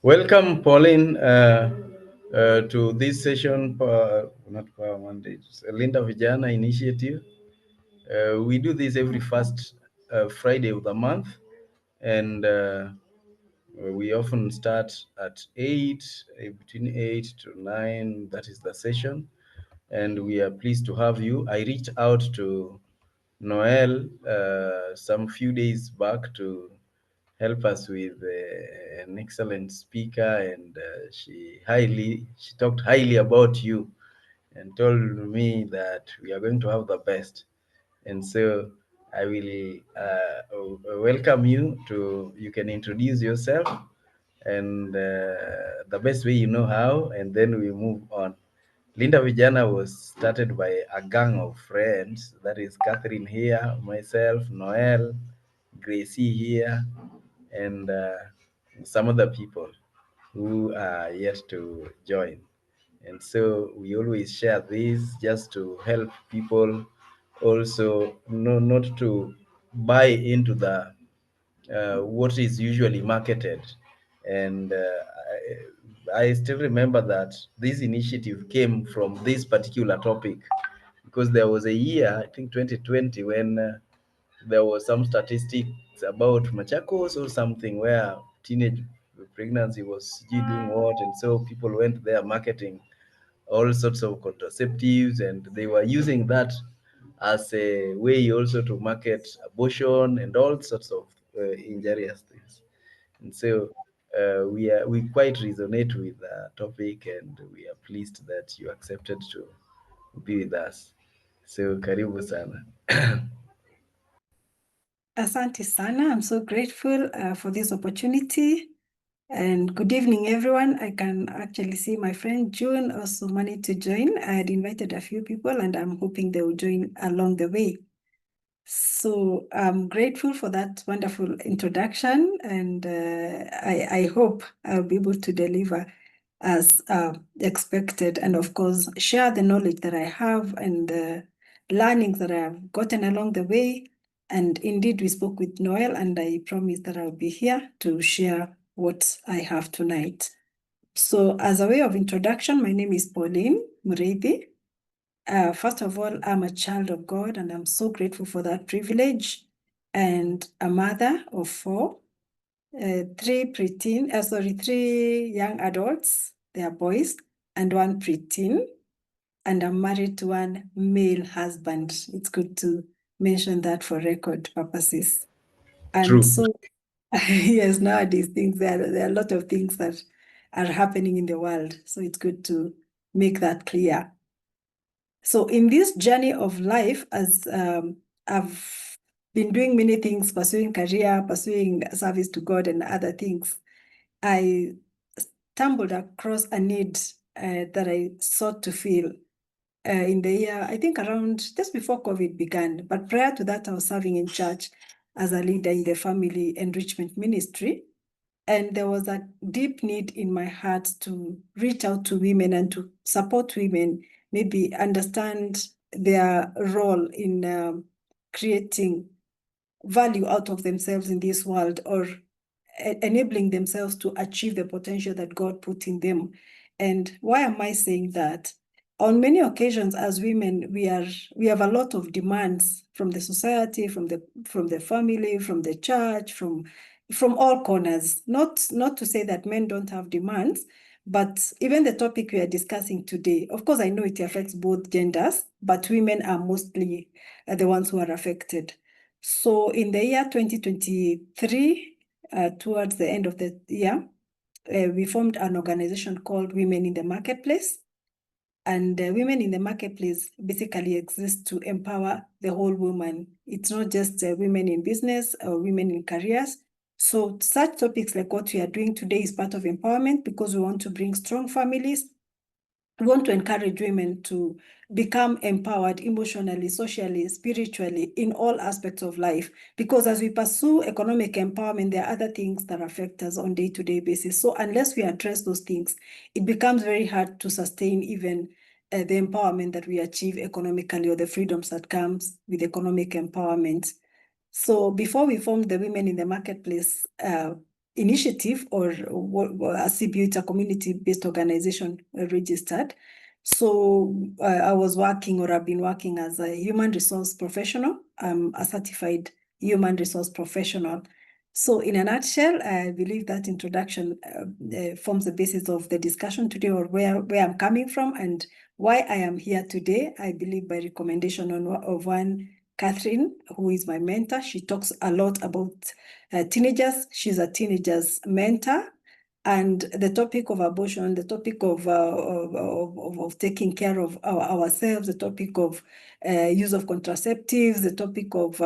Welcome, Pauline, to this session, not Power Monday, it's a Linda Vijana Initiative. We do this every first Friday of the month, and we often start at 8, between 8 to 9, that is the session, and we are pleased to have you. I reached out to Noel some few days back to help us with an excellent speaker, and she talked highly about you and told me that we are going to have the best. And so I will welcome you to. You can introduce yourself and the best way you know how, and then we move on. Linda Vijana was started by a gang of friends. That is Catherine here, myself, Noel, Gracie here, and some other people who are yet to join. And so we always share this just to help people also not to buy into the what is usually marketed. And I still remember that this initiative came from this particular topic because there was a year, I think 2020, when there was some statistics about Machakos or something where teenage pregnancy was doing what, and so people went there marketing all sorts of contraceptives, and they were using that as a way also to market abortion and all sorts of injurious things. And so we quite resonate with the topic, and we are pleased that you accepted to be with us. So karibu sana. Asante sana. I'm so grateful for this opportunity. And good evening, everyone. I can actually see my friend June also wanted to join. I had invited a few people, and I'm hoping they will join along the way. So I'm grateful for that wonderful introduction, and I hope I'll be able to deliver as expected, and of course, share the knowledge that I have and the learnings that I have gotten along the way. And indeed, we spoke with Noel, and I promised that I'll be here to share what I have tonight. So as a way of introduction, my name is Pauline Muriithi. First of all, I'm a child of God, and I'm so grateful for that privilege. And a mother of four, three young adults, they are boys, and one preteen. And I'm married to one male husband. It's good to mention that for record purposes. And True. so, yes, nowadays there are a lot of things that are happening in the world. So it's good to make that clear. So in this journey of life, as I've been doing many things, pursuing career, pursuing service to God and other things, I stumbled across a need that I sought to fill in the year, I think around just before COVID began. But prior to that, I was serving in church as a leader in the family enrichment ministry. And there was a deep need in my heart to reach out to women and to support women, maybe understand their role in creating value out of themselves in this world, or enabling themselves to achieve the potential that God put in them. And why am I saying that? On many occasions, as women, we have a lot of demands from the society, from the family, from the church, from all corners. Not to say that men don't have demands, but even the topic we are discussing today, of course, I know it affects both genders, but women are mostly the ones who are affected. So in the year 2023, towards the end of the year, we formed an organization called Women in the Marketplace. And Women in the Marketplace basically exists to empower the whole woman. It's not just women in business or women in careers. So such topics like what we are doing today is part of empowerment, because we want to bring strong families. We want to encourage women to become empowered emotionally, socially, spiritually, in all aspects of life. Because as we pursue economic empowerment, there are other things that affect us on a day-to-day basis. So unless we address those things, it becomes very hard to sustain even the empowerment that we achieve economically, or the freedoms that comes with economic empowerment. So before we formed the Women in the Marketplace, Initiative, or a CBU, it's a community-based organization registered. So I was working, or I've been working as a human resource professional. I'm a certified human resource professional. So in a nutshell, I believe that introduction forms the basis of the discussion today, or where I'm coming from and why I am here today. I believe by recommendation of one Catherine, who is my mentor. She talks a lot about teenagers. She's a teenagers mentor. And the topic of abortion, the topic of taking care of ourselves, the topic of use of contraceptives, the topic of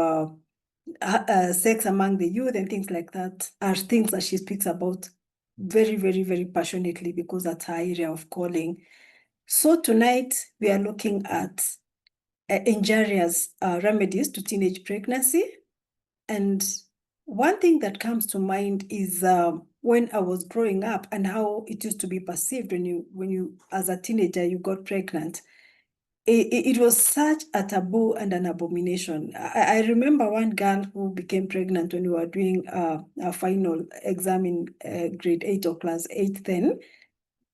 sex among the youth and things like that are things that she speaks about very, very, very passionately, because that's her area of calling. So tonight we are looking at injurious remedies to teenage pregnancy. And one thing that comes to mind is when I was growing up and how it used to be perceived when you as a teenager, you got pregnant. It was such a taboo and an abomination. I remember one girl who became pregnant when we were doing a final exam in grade 8 or class 8 then.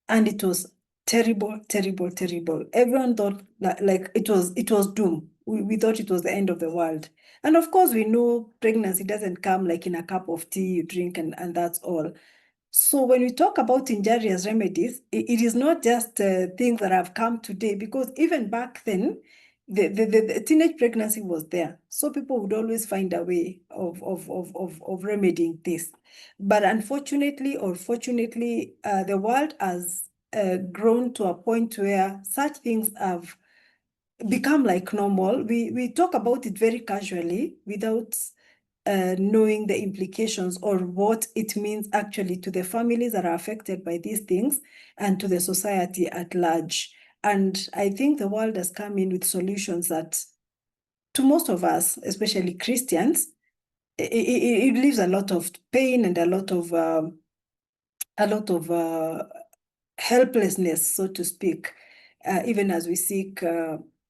And it was terrible, terrible, terrible. Everyone thought like it was doom. We thought it was the end of the world. And of course, we know pregnancy doesn't come like in a cup of tea you drink and that's all. So when we talk about injurious remedies, it is not just things that have come today, because even back then, the teenage pregnancy was there. So people would always find a way of remedying this. But unfortunately or fortunately, the world has grown to a point where such things have become like normal. We talk about it very casually without knowing the implications or what it means actually to the families that are affected by these things and to the society at large. And I think the world has come in with solutions that, to most of us, especially Christians, it leaves a lot of pain and a lot of helplessness, so to speak, even as we seek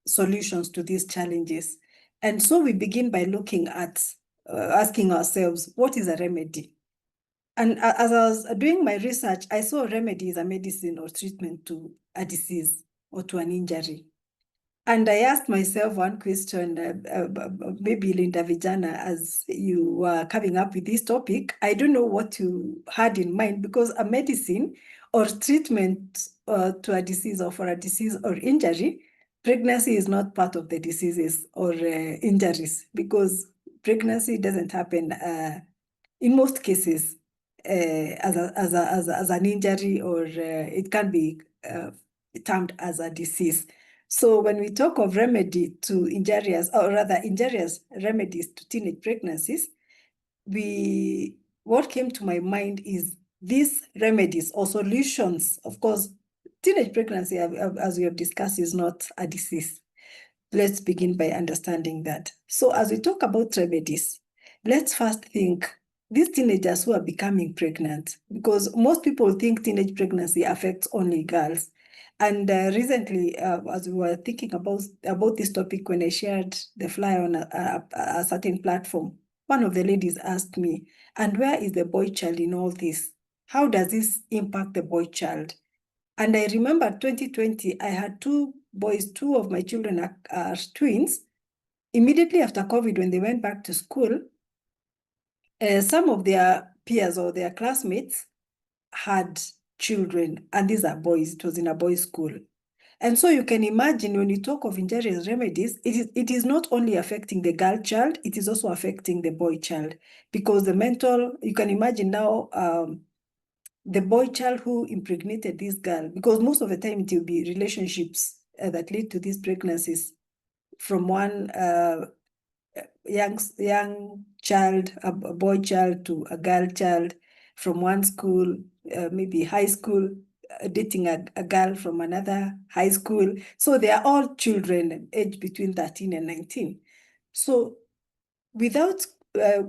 solutions to these challenges. And so we begin by looking at asking ourselves, what is a remedy? And as I was doing my research, I saw a remedy is a medicine or treatment to a disease or to an injury. And I asked myself one question, maybe Linda Vijana, as you were coming up with this topic, I don't know what you had in mind, because a medicine or treatment to a disease or for a disease or injury, pregnancy is not part of the diseases or injuries, because pregnancy doesn't happen in most cases as an injury, or it can be termed as a disease. So when we talk of remedy to injurious, or rather injurious remedies to teenage pregnancies, what came to my mind is these remedies or solutions. Of course, teenage pregnancy, as we have discussed, is not a disease. Let's begin by understanding that. So as we talk about remedies, let's first think these teenagers who are becoming pregnant, because most people think teenage pregnancy affects only girls. And recently, as we were thinking about this topic, when I shared the flyer on a certain platform, one of the ladies asked me, and where is the boy child in all this? How does this impact the boy child? And I remember 2020, I had two boys, two of my children are twins. Immediately after COVID, when they went back to school, some of their peers or their classmates had children, and these are boys. It was in a boys' school. And so you can imagine, when you talk of injurious remedies, it is not only affecting the girl child, it is also affecting the boy child, because you can imagine now, the boy child who impregnated this girl, because most of the time it will be relationships that lead to these pregnancies, from one young child, a boy child, to a girl child, from one school, maybe high school, dating a girl from another high school. So they are all children aged between 13 and 19. So without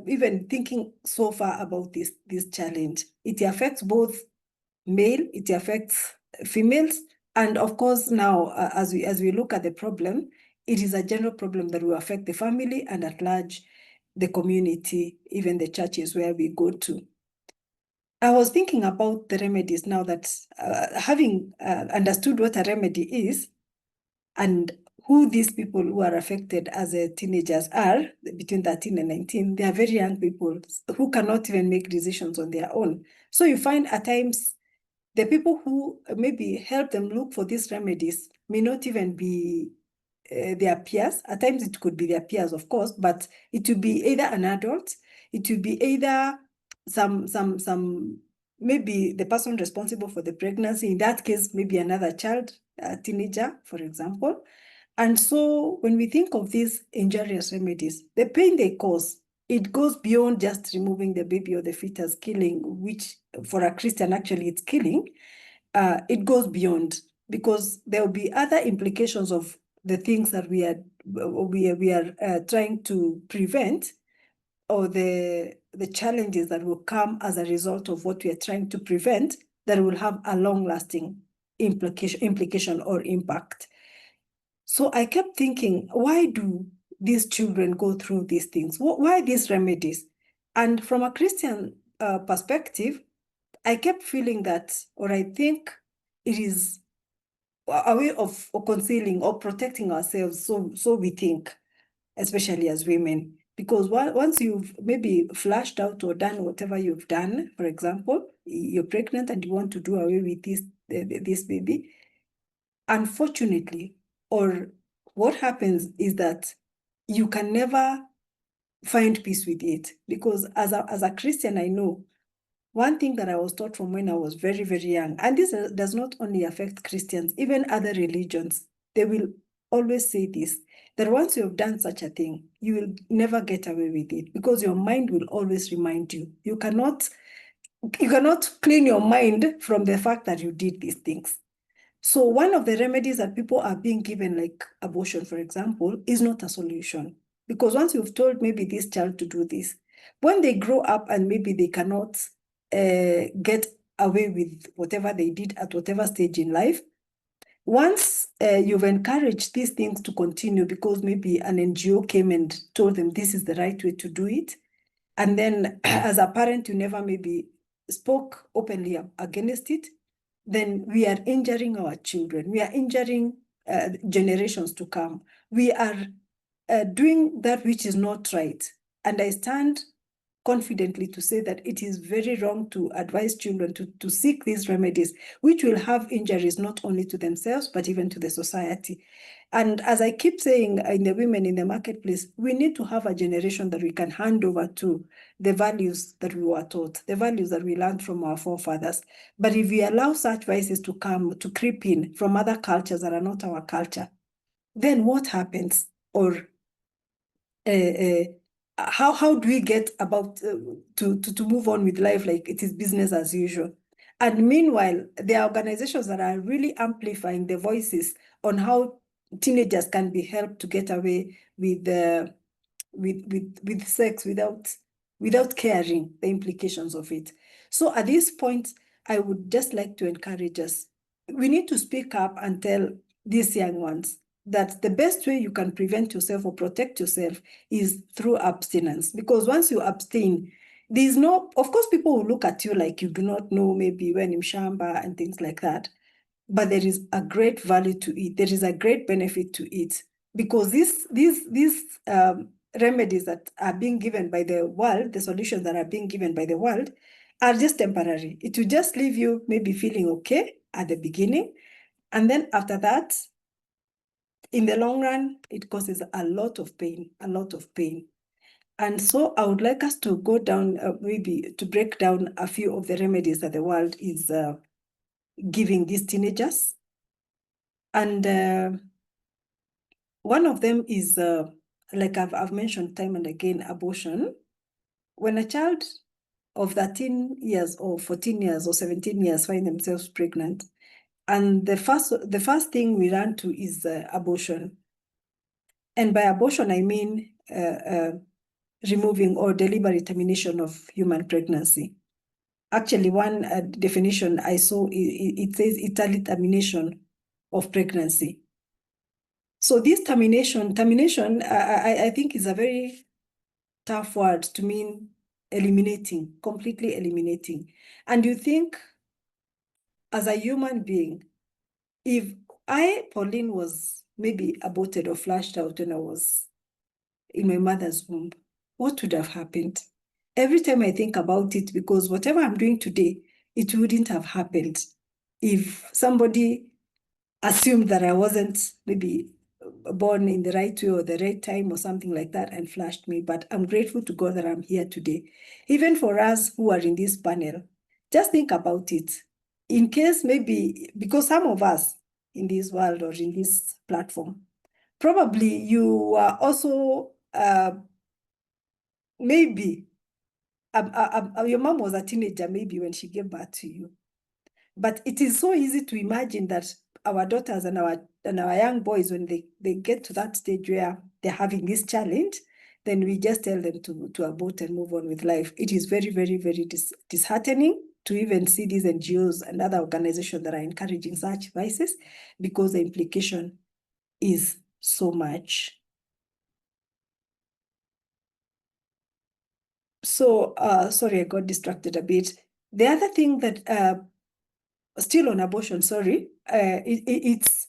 even thinking so far about this challenge, it affects both male, it affects females, and of course now, as we look at the problem, it is a general problem that will affect the family and at large the community, even the churches where we go to. I was thinking about the remedies now that having understood what a remedy is and who these people who are affected as teenagers are, between 13 and 19, they are very young people who cannot even make decisions on their own. So you find at times the people who maybe help them look for these remedies may not even be their peers. At times it could be their peers, of course, but it would be either an adult, it would be either some maybe the person responsible for the pregnancy, in that case, maybe another child, a teenager, for example. And so when we think of these injurious remedies, the pain they cause, it goes beyond just removing the baby or the fetus, killing, which for a Christian, actually, it's killing. It goes beyond, because there will be other implications of the things that we are trying to prevent, or the challenges that will come as a result of what we are trying to prevent, that will have a long-lasting implication or impact. So I kept thinking, why do these children go through these things? Why these remedies? And from a Christian perspective, I kept feeling that, or I think it is a way of concealing or protecting ourselves. So we think, especially as women, because once you've maybe flashed out or done whatever you've done, for example, you're pregnant and you want to do away with this baby, unfortunately, or what happens is that you can never find peace with it. Because as a Christian, I know one thing that I was taught from when I was very, very young, and this does not only affect Christians, even other religions, they will always say this, that once you have done such a thing, you will never get away with it, because your mind will always remind you. You cannot clean your mind from the fact that you did these things. So one of the remedies that people are being given, like abortion, for example, is not a solution. Because once you've told maybe this child to do this, when they grow up and maybe they cannot get away with whatever they did at whatever stage in life, once you've encouraged these things to continue because maybe an NGO came and told them this is the right way to do it, and then as a parent, you never maybe spoke openly against it, then we are injuring our children. We are injuring generations to come. We are doing that which is not right. And I stand confidently to say that it is very wrong to advise children to seek these remedies, which will have injuries not only to themselves, but even to the society. And as I keep saying in the women in the marketplace, we need to have a generation that we can hand over to the values that we were taught, the values that we learned from our forefathers. But if we allow such vices to creep in from other cultures that are not our culture, then what happens? Or how do we get about to move on with life like it is business as usual? And meanwhile, there are organizations that are really amplifying the voices on how teenagers can be helped to get away with sex without caring the implications of it. So at this point, I would just like to encourage us. We need to speak up and tell these young ones that the best way you can prevent yourself or protect yourself is through abstinence. Because once you abstain, there's no, of course, people will look at you like you do not know, maybe when in shamba and things like that. But there is a great value to it. There is a great benefit to it, because these remedies that are being given by the world, the solutions that are being given by the world, are just temporary. It will just leave you maybe feeling okay at the beginning. And then after that, in the long run, it causes a lot of pain, a lot of pain. And so I would like us to go down, maybe to break down a few of the remedies that the world is giving these teenagers. And one of them is, like I've mentioned time and again, abortion. When a child of 13 years or 14 years or 17 years find themselves pregnant, and the first thing we run to is abortion. And by abortion, I mean removing or deliberate termination of human pregnancy. Actually, one definition I saw, it says early termination of pregnancy. So this termination, I think is a very tough word to mean eliminating, completely eliminating. And you think, as a human being, if I, Pauline, was maybe aborted or flushed out when I was in my mother's womb, what would have happened? Every time I think about it, because whatever I'm doing today, it wouldn't have happened if somebody assumed that I wasn't maybe born in the right way or the right time or something like that and flashed me. But I'm grateful to God that I'm here today. Even for us who are in this panel, just think about it. In case maybe, because some of us in this world or in this platform, probably you are also maybe your mom was a teenager maybe when she gave birth to you. But it is so easy to imagine that our daughters and our young boys, when they get to that stage where they're having this challenge, then we just tell them to abort and move on with life. It is very, very, very disheartening to even see these NGOs and other organizations that are encouraging such vices, because the implication is so much. So, sorry, I got distracted a bit. The other thing that, still on abortion, sorry, it's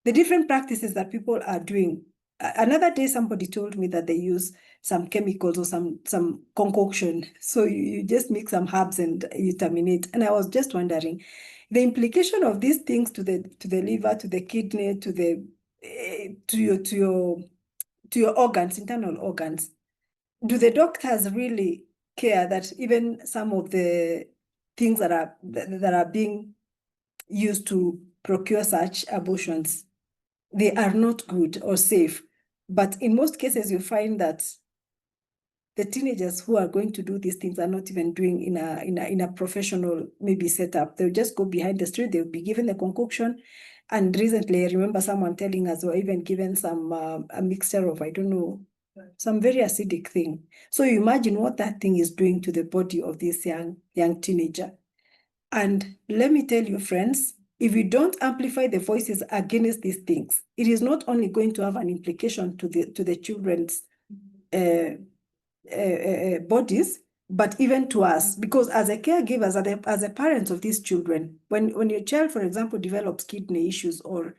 the different practices that people are doing. Another day, somebody told me that they use some chemicals or some concoction. So you just mix some herbs and you terminate. And I was just wondering, the implication of these things to the liver, to the kidney, to your organs, internal organs. Do the doctors really care that even some of the things that are being used to procure such abortions, they are not good or safe? But in most cases, you find that the teenagers who are going to do these things are not even doing in a professional maybe setup. They'll just go behind the street, they'll be given the concoction. And recently, I remember someone telling us, or even given some a mixture of, I don't know, some very acidic thing. So you imagine what that thing is doing to the body of this young teenager. And let me tell you, friends, if we don't amplify the voices against these things, it is not only going to have an implication to the children's bodies, but even to us, because as a caregivers, as a parents of these children, when your child, for example, develops kidney issues or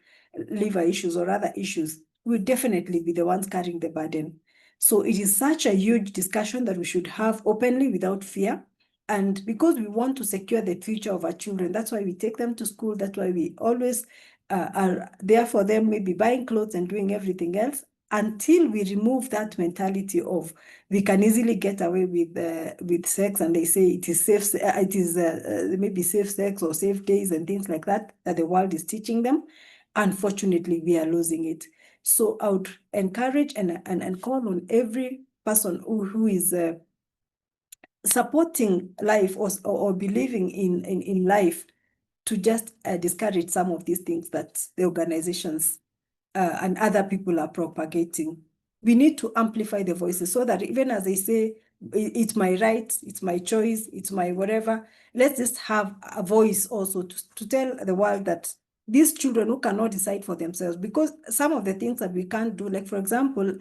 liver issues or other issues, we'll definitely be the ones carrying the burden. So it is such a huge discussion that we should have openly without fear. And because we want to secure the future of our children, that's why we take them to school. That's why we always are there for them, maybe buying clothes and doing everything else, until we remove that mentality of we can easily get away with sex, and they say it is safe. It is maybe safe sex or safe days and things like that the world is teaching them. Unfortunately, we are losing it. So I would encourage and call on every person who is supporting life or believing in life to just discourage some of these things that the organizations and other people are propagating. We need to amplify the voices so that even as they say, it's my right, it's my choice, it's my whatever, let's just have a voice also to tell the world that these children who cannot decide for themselves, because some of the things that we can't do, like for example,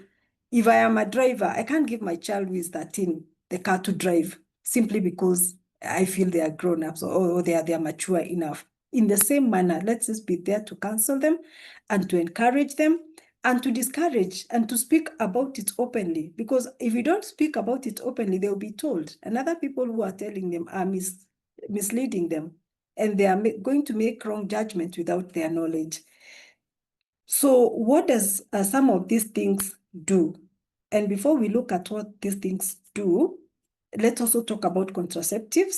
if I am a driver, I can't give my child who is 13 the car to drive simply because I feel they are grown-ups or they are mature enough. In the same manner, let's just be there to counsel them and to encourage them and to discourage and to speak about it openly. Because if you don't speak about it openly, they'll be told. And other people who are telling them are misleading them. And they are going to make wrong judgment without their knowledge. So what does some of these things do? And before we look at what these things do, let's also talk about contraceptives.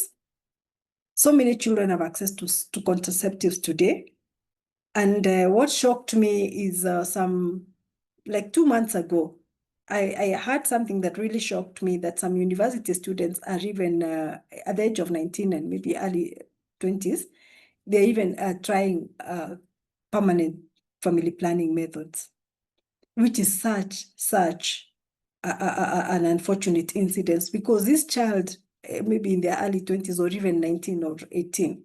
So many children have access to contraceptives today. And what shocked me is like 2 months ago, I heard something that really shocked me, that some university students are even at the age of 19 and maybe early 20s, they're even trying permanent family planning methods, which is such an unfortunate incident, because this child, maybe in their early 20s or even 19 or 18,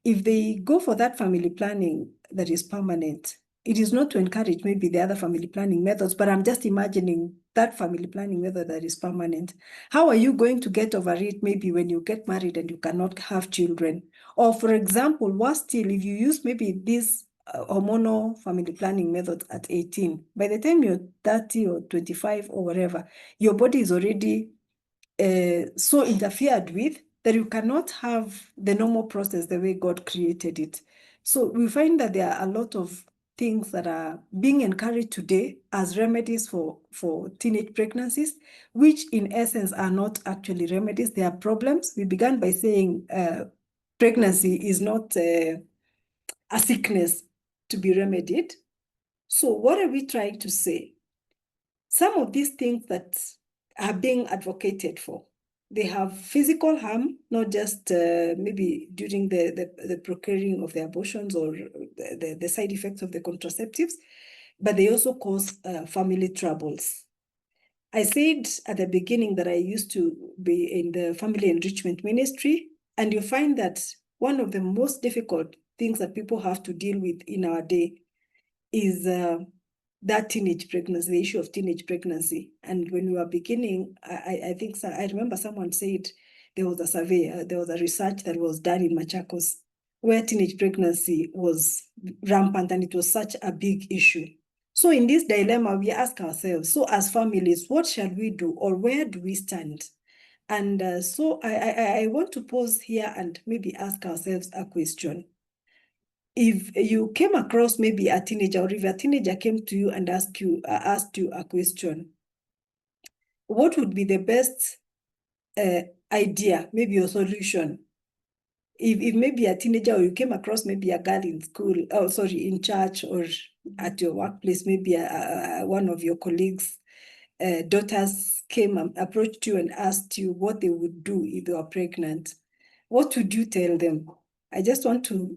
if they go for that family planning that is permanent, it is not to encourage maybe the other family planning methods, but I'm just imagining that family planning method that is permanent. How are you going to get over it maybe when you get married and you cannot have children? Or for example, worse still, if you use maybe this hormonal family planning method at 18, by the time you're 30 or 25 or whatever, your body is already so interfered with that you cannot have the normal process the way God created it. So we find that there are a lot of things that are being encouraged today as remedies for teenage pregnancies, which in essence are not actually remedies. They are problems. We began by saying pregnancy is not a sickness to be remedied. So what are we trying to say? Some of these things that are being advocated for, they have physical harm, not just maybe during the procuring of the abortions or the side effects of the contraceptives, but they also cause family troubles. I said at the beginning that I used to be in the family enrichment ministry, and you find that one of the most difficult things that people have to deal with in our day is that teenage pregnancy, the issue of teenage pregnancy. And when we were beginning, I think I remember someone said there was a survey, there was a research that was done in Machakos where teenage pregnancy was rampant and it was such a big issue. So in this dilemma, we ask ourselves, so as families, what shall we do or where do we stand? And so I want to pause here and maybe ask ourselves a question. If you came across maybe a teenager, or if a teenager came to you and asked you a question, what would be the best idea, maybe a solution? If maybe a teenager, or you came across maybe a girl in school, in church or at your workplace, maybe one of your colleagues' daughters came and approached you and asked you what they would do if they were pregnant, what would you tell them? I just want to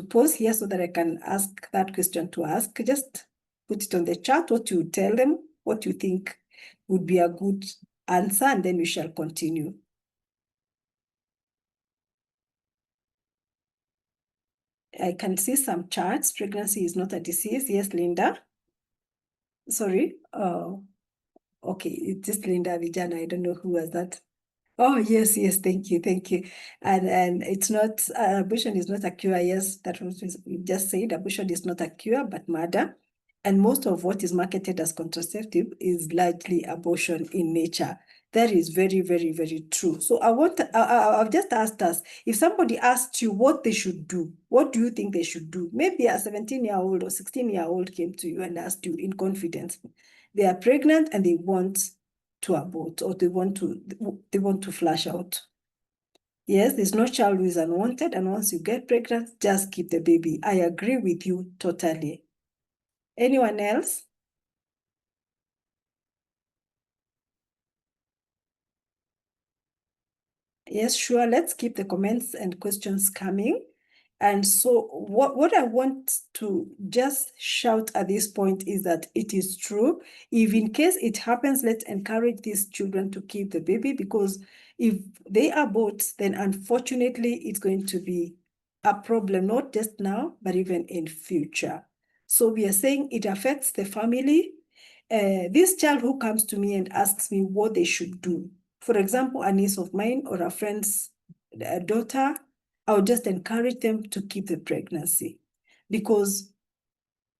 pause here so that I can ask that question to ask. Just put it on the chat, what you tell them, what you think would be a good answer, and then we shall continue. I can see some charts. Pregnancy is not a disease. Yes, Linda. Sorry. Okay, it's just Linda Vijana. I don't know who was that. Oh, yes, thank you. And it's not, abortion is not a cure. Yes, that was we just said, abortion is not a cure, but murder. And most of what is marketed as contraceptive is largely abortion in nature. That is very, very, very true. So I've just asked us, if somebody asked you what they should do, what do you think they should do? Maybe a 17-year-old or 16-year-old came to you and asked you in confidence, they are pregnant and they want to abort, or they want to flush out. Yes, there's no child who is unwanted, and once you get pregnant, just keep the baby. I agree with you totally. Anyone else? Yes, sure. Let's keep the comments and questions coming. And so what I want to just shout at this point is that it is true. If in case it happens, let's encourage these children to keep the baby, because if they abort, then unfortunately it's going to be a problem, not just now, but even in future. So we are saying it affects the family. This child who comes to me and asks me what they should do, for example, a niece of mine or a friend's daughter, I would just encourage them to keep the pregnancy, because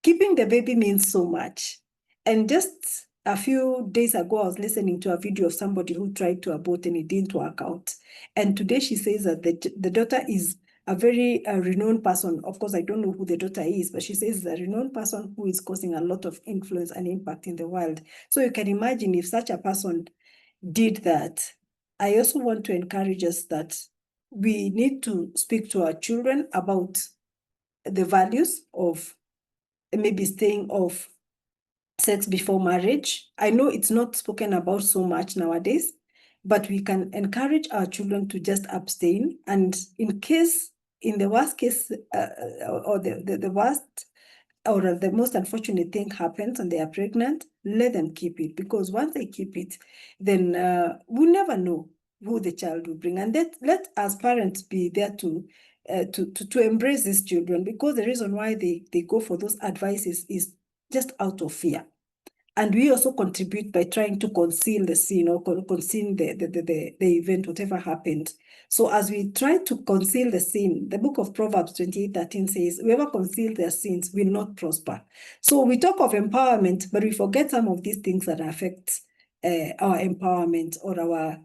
keeping the baby means so much. And just a few days ago, I was listening to a video of somebody who tried to abort and it didn't work out. And today she says that the daughter is a very renowned person. Of course, I don't know who the daughter is, but she says a renowned person who is causing a lot of influence and impact in the world. So you can imagine if such a person did that. I also want to encourage us that we need to speak to our children about the values of maybe staying off sex before marriage. I know it's not spoken about so much nowadays, but we can encourage our children to just abstain. And in the worst case, or the worst or the most unfortunate thing happens and they are pregnant, let them keep it, because once they keep it, then we'll never know who the child will bring. And let as parents be there to to embrace these children, because the reason why they go for those advices is just out of fear. And we also contribute by trying to conceal the sin or conceal the event, whatever happened. So as we try to conceal the sin, the book of Proverbs 28:13 says, whoever conceals their sins will not prosper. So we talk of empowerment, but we forget some of these things that affect our empowerment or our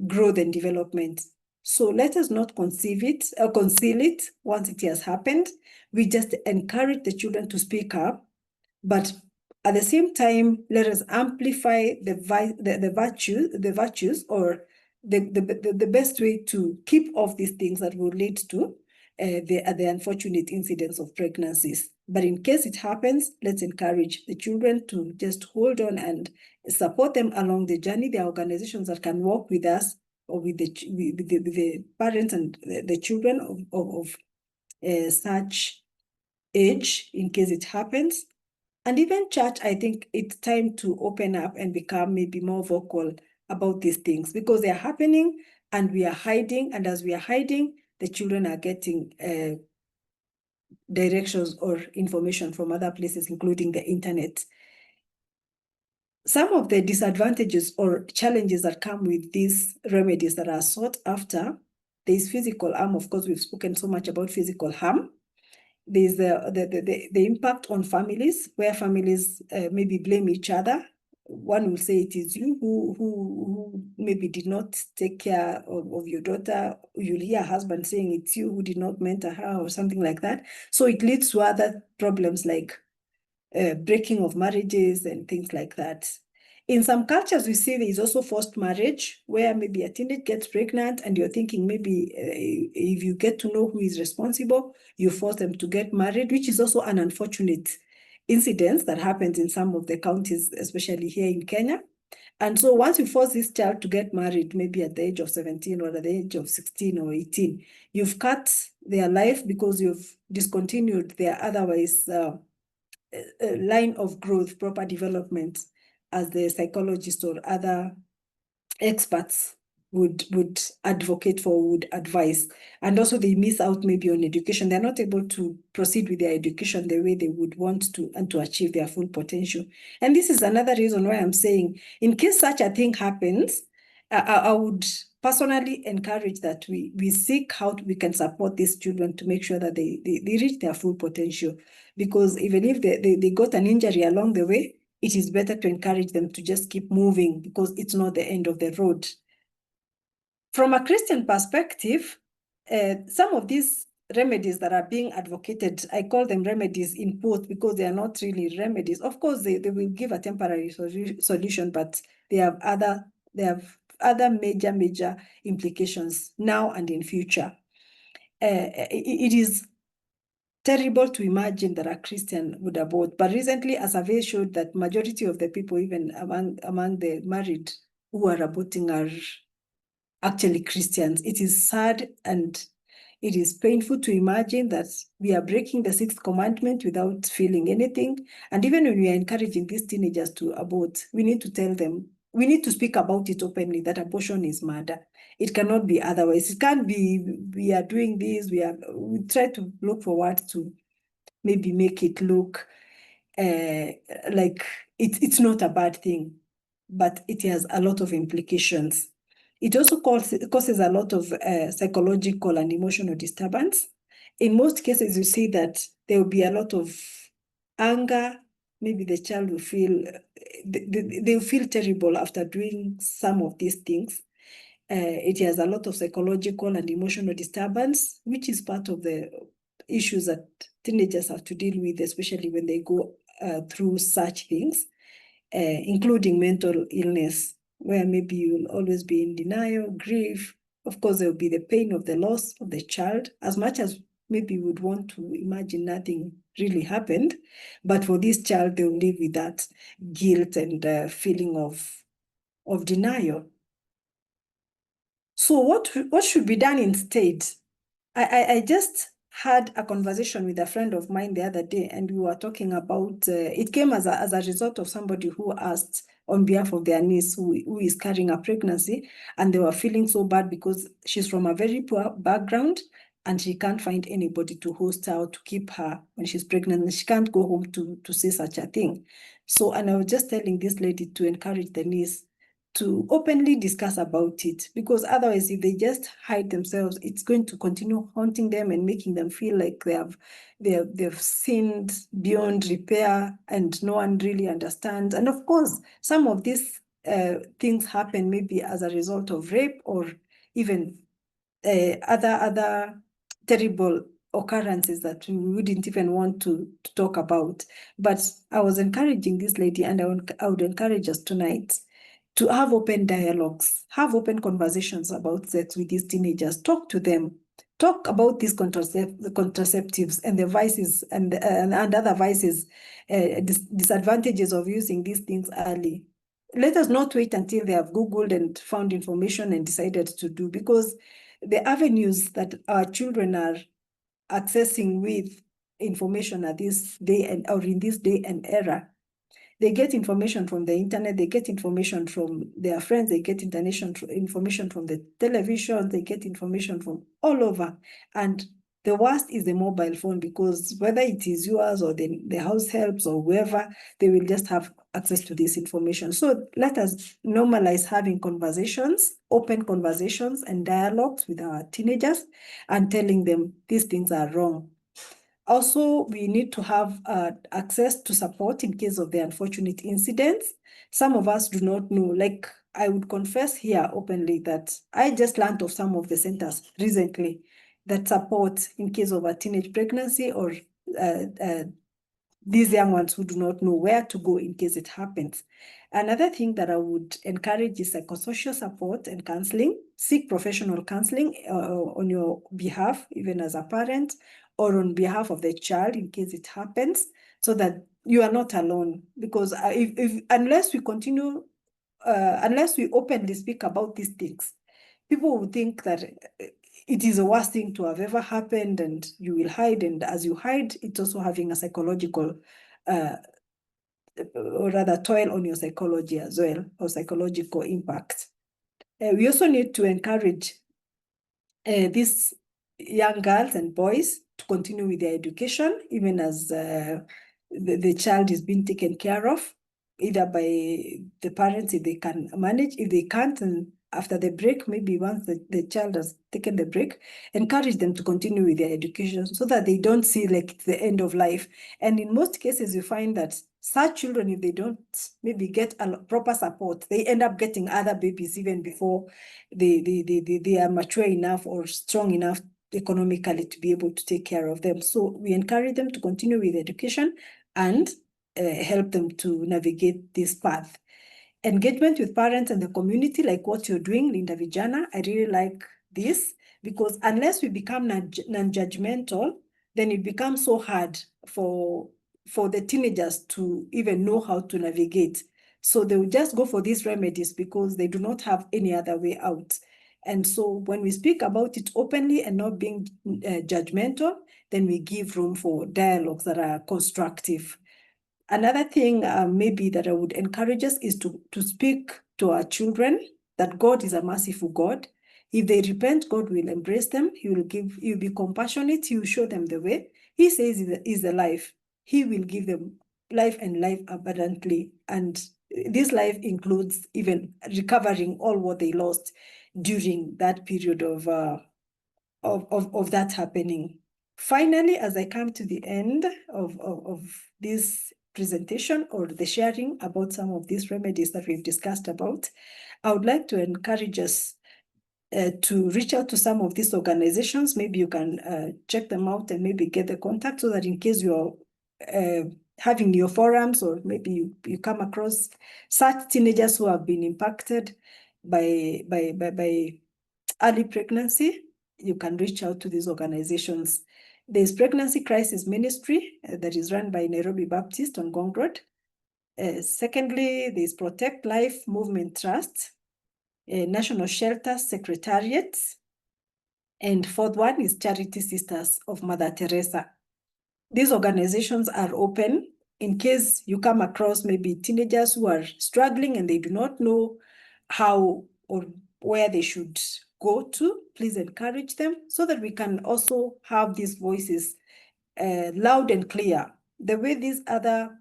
growth and development. So let us not conceal it once it has happened. We just encourage the children to speak up, but at the same time, let us amplify the virtues or the best way to keep off these things that will lead to the unfortunate incidents of pregnancies. But in case it happens, let's encourage the children to just hold on and support them along the journey. There are organizations that can work with us or with the parents and the children of such age in case it happens. And even church, I think it's time to open up and become maybe more vocal about these things, because they are happening and we are hiding. And as we are hiding, the children are getting directions or information from other places, including the internet. Some of the disadvantages or challenges that come with these remedies that are sought after, there's physical harm. Of course, we've spoken so much about physical harm. There's the impact on families, where families maybe blame each other. One will say it is you who maybe did not take care of your daughter. You'll hear a husband saying it's you who did not mentor her or something like that. So it leads to other problems like breaking of marriages and things like that. In some cultures, we see there is also forced marriage, where maybe a teenage gets pregnant and you're thinking maybe if you get to know who is responsible, you force them to get married, which is also an unfortunate incident that happens in some of the counties, especially here in Kenya. And so once you force this child to get married, maybe at the age of 17 or at the age of 16 or 18, you've cut their life because you've discontinued their otherwise line of growth, proper development, as the psychologists or other experts would advocate for, would advise. And also they miss out maybe on education. They're not able to proceed with their education the way they would want to, and to achieve their full potential. And this is another reason why I'm saying, in case such a thing happens, I would personally encourage that we seek how we can support these children to make sure that they reach their full potential. Because even if they got an injury along the way, it is better to encourage them to just keep moving, because it's not the end of the road. From a Christian perspective, some of these remedies that are being advocated, I call them remedies in quotes because they are not really remedies. Of course, they will give a temporary solution, but they have other major implications now and in future. It is terrible to imagine that a Christian would abort, but recently a survey showed that majority of the people, even among the married who are aborting, are actually Christians. It is sad and it is painful to imagine that we are breaking the 6th commandment without feeling anything. And even when we are encouraging these teenagers to abort, we need to tell them, we need to speak about it openly, that abortion is murder. It cannot be otherwise. It can't be, we are doing this, we try to look forward to maybe make it look like it's not a bad thing, but it has a lot of implications. It also causes a lot of psychological and emotional disturbance. In most cases, you see that there will be a lot of anger. Maybe the child will feel, they'll feel terrible after doing some of these things. It has a lot of psychological and emotional disturbance, which is part of the issues that teenagers have to deal with, especially when they go through such things, including mental illness, where maybe you'll always be in denial, grief. Of course, there will be the pain of the loss of the child, as much as maybe you would want to imagine nothing really happened. But for this child, they'll live with that guilt and feeling of denial. So what should be done instead? I just had a conversation with a friend of mine the other day, and we were talking about, it came as a result of somebody who asked on behalf of their niece who is carrying a pregnancy, and they were feeling so bad because she's from a very poor background and she can't find anybody to host her or to keep her when she's pregnant, and she can't go home to say such a thing. So, and I was just telling this lady to encourage the niece to openly discuss about it, because otherwise, if they just hide themselves, it's going to continue haunting them and making them feel like they've sinned beyond repair, and no one really understands. And of course, some of these things happen maybe as a result of rape or even other terrible occurrences that we wouldn't even want to talk about. But I was encouraging this lady, and I would encourage us tonight to have open dialogues, have open conversations about sex with these teenagers. Talk to them. Talk about these contraceptives and the vices and other vices, disadvantages of using these things early. Let us not wait until they have Googled and found information and decided to do, because the avenues that our children are accessing with information at this day or in this day and era, they get information from the internet, they get information from their friends, they get information from the television, they get information from all over. And the worst is the mobile phone, because whether it is yours or the house helps or whoever, they will just have access to this information. So let us normalize having conversations, open conversations and dialogues with our teenagers and telling them these things are wrong. Also, we need to have access to support in case of the unfortunate incidents. Some of us do not know, like I would confess here openly that I just learned of some of the centers recently that support in case of a teenage pregnancy or these young ones who do not know where to go in case it happens. Another thing that I would encourage is psychosocial support and counseling. Seek professional counseling on your behalf, even as a parent, or on behalf of the child in case it happens, so that you are not alone. Because unless we continue, unless we openly speak about these things, people will think that it is the worst thing to have ever happened, and you will hide. And as you hide, it's also having a psychological, or rather, toil on your psychology as well, or psychological impact. We also need to encourage these young girls and boys to continue with their education, even as the child is being taken care of, either by the parents if they can manage. If they can't, and after the break, maybe once the child has taken the break, encourage them to continue with their education so that they don't see like the end of life. And in most cases, you find that such children, if they don't maybe get a proper support, they end up getting other babies even before they are mature enough or strong enough economically to be able to take care of them. So we encourage them to continue with education and help them to navigate this path. Engagement with parents and the community, like what you're doing, Linda Vijana, I really like this, because unless we become non-judgmental, then it becomes so hard for the teenagers to even know how to navigate. So they will just go for these remedies because they do not have any other way out. And so when we speak about it openly and not being judgmental, then we give room for dialogues that are constructive. Another thing maybe that I would encourage us is to speak to our children that God is a merciful God. If they repent, God will embrace them. He will be compassionate. He will show them the way. He says is the life. He will give them life and life abundantly. And this life includes even recovering all what they lost during that period of that happening. Finally, as I come to the end of this presentation or the sharing about some of these remedies that we've discussed about, I would like to encourage us to reach out to some of these organizations. Maybe you can check them out and maybe get the contact, so that in case you're having your forums, or maybe you come across such teenagers who have been impacted by early pregnancy, you can reach out to these organizations. There's Pregnancy Crisis Ministry that is run by Nairobi Baptist on Ngong Road. Secondly, there's Protect Life Movement Trust, National Shelter Secretariat. And fourth one is Charity Sisters of Mother Teresa. These organizations are open in case you come across maybe teenagers who are struggling and they do not know how or where they should go to, please encourage them so that we can also have these voices loud and clear. The way these other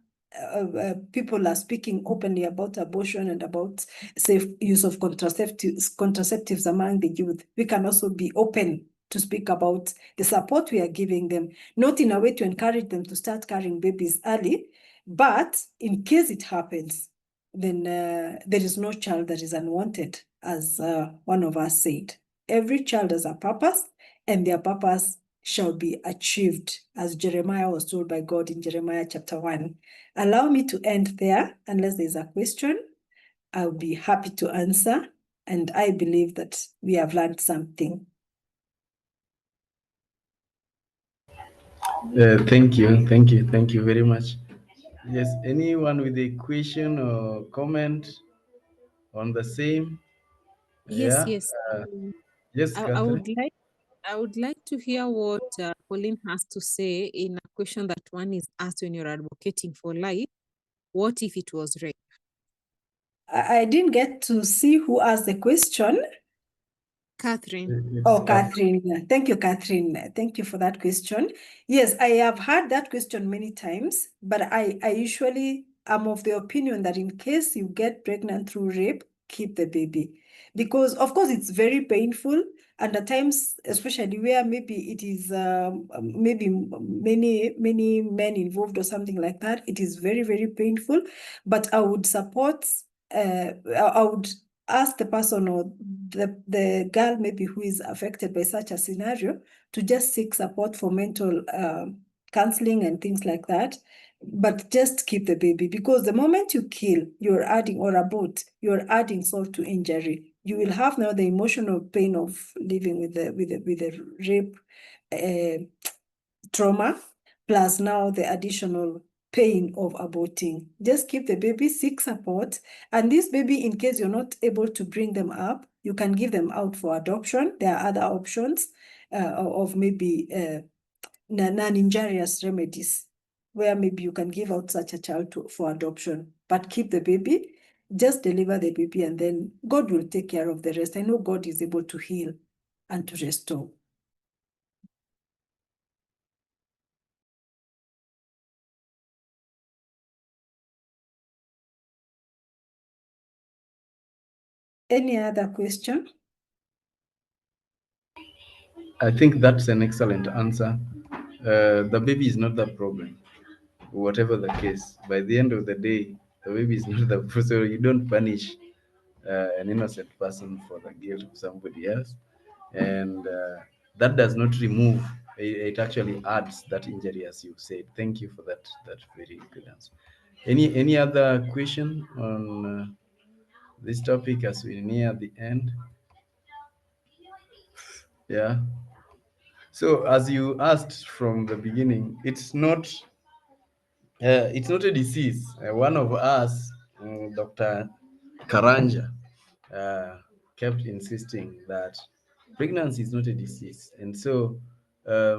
people are speaking openly about abortion and about safe use of contraceptives among the youth, we can also be open to speak about the support we are giving them, not in a way to encourage them to start carrying babies early, but in case it happens, then there is no child that is unwanted, as one of us said. Every child has a purpose, and their purpose shall be achieved, as Jeremiah was told by God in Jeremiah chapter 1. Allow me to end there, unless there's a question. I'll be happy to answer, and I believe that we have learned something. Thank you very much. Yes, anyone with a question or comment on the same? Yes, Yeah. yes. Yes, I Catherine. would like to hear what Pauline has to say in a question that one is asked when you're advocating for life. What if it was rape? I didn't get to see who asked the question. Catherine. It's Oh, Catherine. Catherine. Thank you, Catherine. Thank you for that question. Yes, I have had that question many times, but I usually am of the opinion that in case you get pregnant through rape, keep the baby. Because, of course, it's very painful. And at times, especially where maybe it is maybe many men involved or something like that, it is very, very painful. But I would support, I would ask the person or the girl maybe who is affected by such a scenario to just seek support for mental counseling and things like that, but just keep the baby, because the moment you kill, you're adding, or abort, you're adding salt to injury. You will have now the emotional pain of living with the rape trauma, plus now the additional pain of aborting. Just keep the baby, seek support. And this baby, in case you're not able to bring them up, you can give them out for adoption. There are other options of maybe non-injurious remedies, where maybe you can give out such a child for adoption. But keep the baby, just deliver the baby, and then God will take care of the rest. I know God is able to heal and to restore. Any other question? I think that's an excellent answer. The baby is not the problem, whatever the case. By the end of the day, the baby is not the problem. So you don't punish an innocent person for the guilt of somebody else. And that does not remove, it actually adds that injury, as you said. Thank you for that very good answer. Any other question on this topic as we near the end? Yeah. So as you asked from the beginning, it's not a disease. One of us, Dr. Karanja, uh, kept insisting that pregnancy is not a disease. And so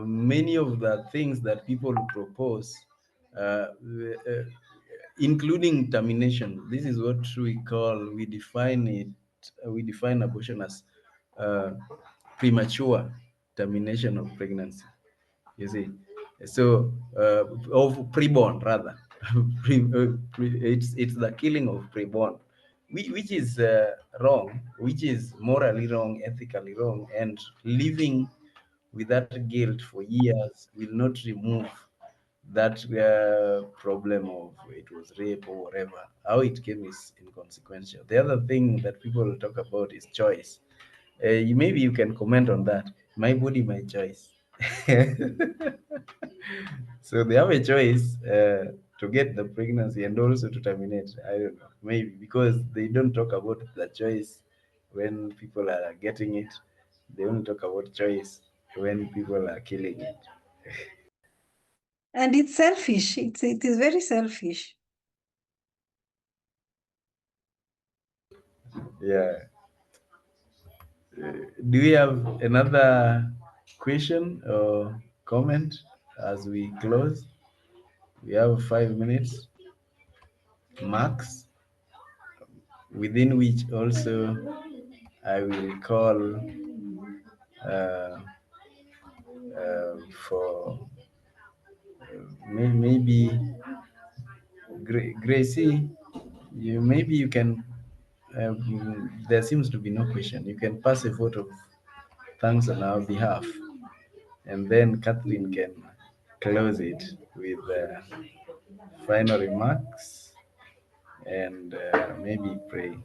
many of the things that people propose, uh, uh, including termination, this is what we define abortion as uh, premature termination of pregnancy. You see, so of preborn rather. It's the killing of preborn, which is wrong, which is morally wrong, ethically wrong, and living with that guilt for years will not remove that problem of it was rape or whatever. How it came is inconsequential. The other thing that people talk about is choice. Maybe you can comment on that. My body, my choice. So they have a choice to get the pregnancy and also to terminate. I don't know, maybe because they don't talk about the choice when people are getting it. They only talk about choice when people are killing it. And it's selfish. It is very selfish. Yeah. Do we have another question or comment as we close? We have 5 minutes max, within which also I will call uh, for maybe Gracie. Maybe you can. There seems to be no question. You can pass a vote of thanks on our behalf, and then Kathleen can close it with final remarks and maybe pray.